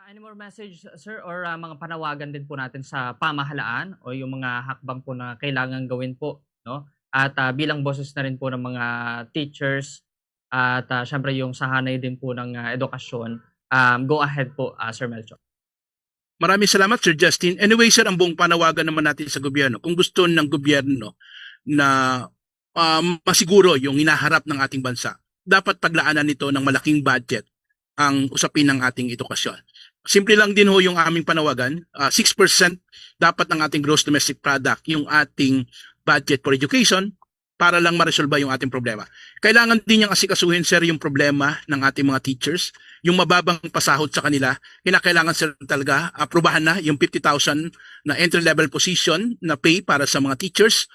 Any more message, sir, or mga panawagan din po natin sa pamahalaan o yung mga hakbang po na kailangan gawin po, no? At bilang boses na rin po ng mga teachers at syempre yung sahanay din po ng edukasyon, go ahead po, Sir Melchor. Maraming salamat, Sir Justin. Anyway, sir, ang buong panawagan naman natin sa gobyerno, kung gusto ng gobyerno na masiguro yung hinaharap ng ating bansa, dapat paglaanan nito ng malaking budget ang usapin ng ating edukasyon. Simple lang din ho yung aming panawagan, 6% dapat ng ating gross domestic product yung ating budget for education para lang ma-resolve yung ating problema. Kailangan din niyang asikasuhin, sir, yung problema ng ating mga teachers, yung mababang pasahod sa kanila. Kailangan, sir, talaga aprobahan na yung 50,000 na entry-level position na pay para sa mga teachers.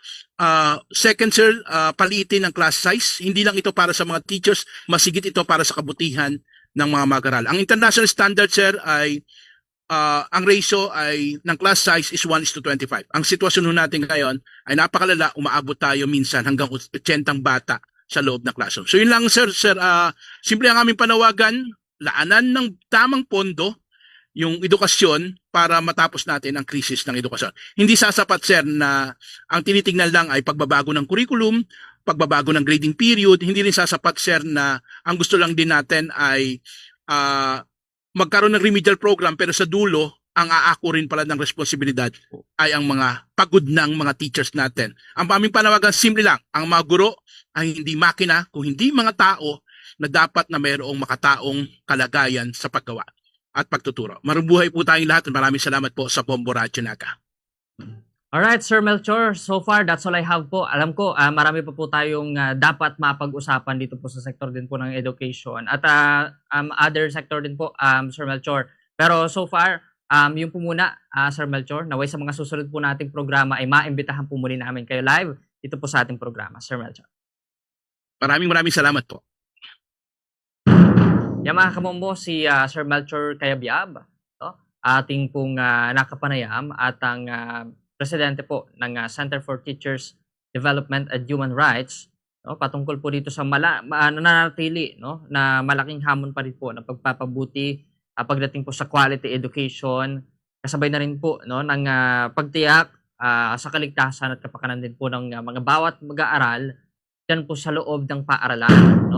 Second, sir, paliitin ang class size. Hindi lang ito para sa mga teachers, masigit ito para sa kabutihan ng mga mag-aral. Ang international standard, sir, ay ang ratio ay ng class size is 1:25. Ang sitwasyon natin ngayon ay napakalala, umaabot tayo minsan hanggang 80 bata sa loob ng classroom. So yun lang, sir, simple ang aming panawagan, laanan ng tamang pondo yung edukasyon para matapos natin ang krisis ng edukasyon. Hindi sasapat, sir, na ang tinitingnan lang ay pagbabago ng curriculum, pagbabago ng grading period. Hindi rin sasapat, sir, na ang gusto lang din natin ay magkaroon ng remedial program, pero sa dulo, ang aako rin pala ng responsibilidad ay ang mga pagod ng mga teachers natin. Ang aming panawagan, simple lang, ang mga guro ay hindi makina, kung hindi mga tao na dapat na mayroong makataong kalagayan sa paggawa at pagtuturo. Marubuhay po tayong lahat. Maraming salamat po sa Bombo Radio Naga. Alright, Sir Melchor, so far that's all I have po. Alam ko, marami pa po tayong dapat mapag-usapan dito po sa sector din po ng education at other sector din po, Sir Melchor. Pero so far, yung po muna, Sir Melchor, naway sa mga susunod po nating programa ay maimbitahan po muli namin kayo live dito po sa ating programa, Sir Melchor. Maraming salamat po. Yan mga kamombo, si Sir Melchor Cayabyab, ating pong nakapanayam at ang presidente po ng Center for Teachers Development and Human Rights, patungkol po dito sa nananatili na malaking hamon pa rin po ng pagpapabuti pagdating po sa quality education, kasabay na rin po ng pagtiyak sa kaligtasan at kapakanan din po ng mga bawat mag-aaral dyan po sa loob ng paaralan.